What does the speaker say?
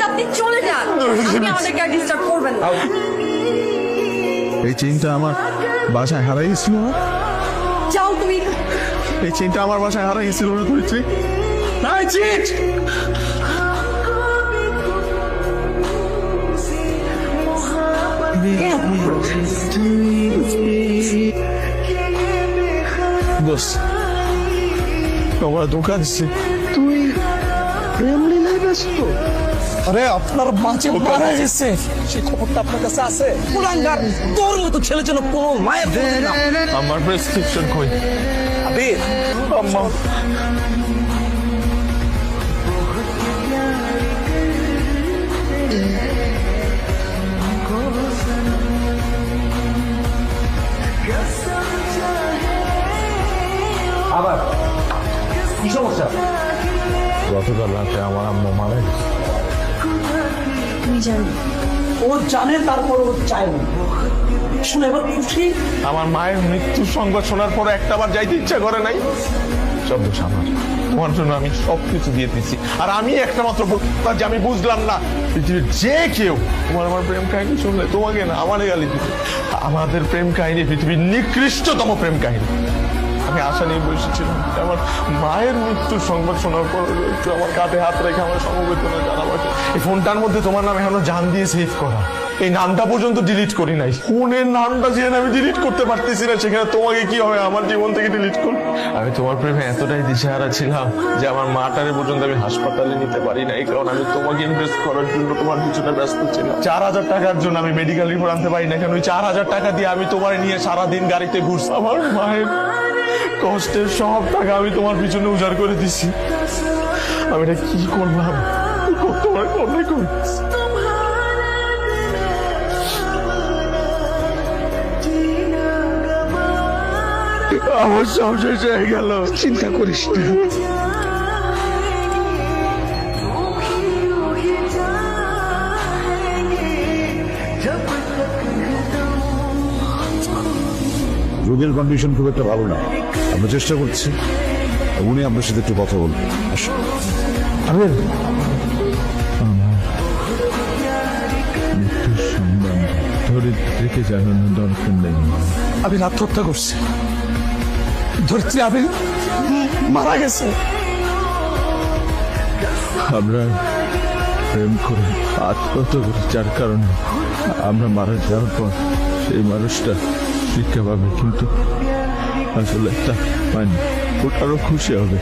আপনি চলে যান, আপনি আমাদেরকে আর ডিস্টার্ব করবেন না। এই চেইনটা আমার বাসায় হারাই গেছিল না? যাও তুমি। এই চেইনটা আমার বাসায় হারাই গেছিল না ধরিত্রী? নাই চিট! দোস্ত, তোমার দোকান তুই প্রেম লীলায় ব্যস্ত? আরে আপনার মাঝে মারা গেছে, সেই খবরটা আপনার কাছে আছে? কুলাঙ্গার, তোর মতো ছেলে যেন কোনো মায়ের খবর না। আমার প্রেসক্রিপশন কই? আবির, আম্মা, আবার কি সমস্যা? গতকাল রাতে আমার আম্মা মারা গেছে। তুমি জানো ও জানে, তারপর ও চায় না। শুনে এবার খুশি? আমার মায়ের মৃত্যুর সংবাদ শোনার পর একটাবার যাইতে ইচ্ছা করে নাই। সব দোষ আমার, তোমার জন্য আমি সবকিছু দিয়ে দিচ্ছি। আর আমি একটা মাত্র বক্তা যে আমি বুঝলাম না পৃথিবীর যে কেউ তোমার আমার প্রেম কাহিনী শুনলে তোমাকে না আমারে গালি দিবে। আমাদের প্রেম কাহিনী পৃথিবীর নিকৃষ্টতম প্রেম কাহিনী। আমি আশা নিয়ে বসেছিলাম আমার মায়ের মৃত্যুর সংবাদ শোনার পর একটু আমার কাঁধে হাত রেখে আমার সমবেদনা জানাবাকে। এই ফোনটার মধ্যে তোমার নাম এখনো জান দিয়ে সেভ করা, এই নামটা পর্যন্ত ডিলিট করি নাই। ফোনের নামটা যেখানে আমি ডিলিট করতে পারতেছি না, সেখানে তোমাকে কি হবে আমার জীবন থেকে ডিলিট করবো? আমি তোমার প্রেমে এতটাই দিশেহারা ছিলাম যে আমার মাটারে পর্যন্ত আমি হাসপাতালে নিতে পারি না, এই কারণ আমি তোমাকে ইনভেস্ট করার জন্য তোমার পিছনে ব্যস্ত ছিলাম। 4,000 টাকার জন্য আমি মেডিকেল রিপোর্ট আনতে পারি না কেন? ওই 4,000 টাকা দিয়ে আমি তোমার নিয়ে সারাদিন গাড়িতে ঘুরছি। আমার মায়ের কষ্টের সব টাকা আমি তোমার পিছনে উজাড় করে দিছি। আমি এটা কি করলাম? তোমার অনেক করেছি। আমার সব শেষ হয়ে গেল। চিন্তা করিস না। রোগীর কন্ডিশন খুব একটা ভালো না, আমরা চেষ্টা করছি। উনি আপনার সাথে একটু কথা বলবেন। আসুন। আরে মৃত্যুর সম্মান ধরিত্রীকে জানানোর দরকার নেই। আবির আত্মহত্যা করছে। ধরিত্রী আবির মারা গেছে। আমরা প্রেম করে আত্মহত্যা করি, যার কারণে আমরা মারা যাওয়ার পর সেই মানুষটা শিক্ষা পাবে, কিন্তু আসলে তা মানে ওটারও খুশি হবে।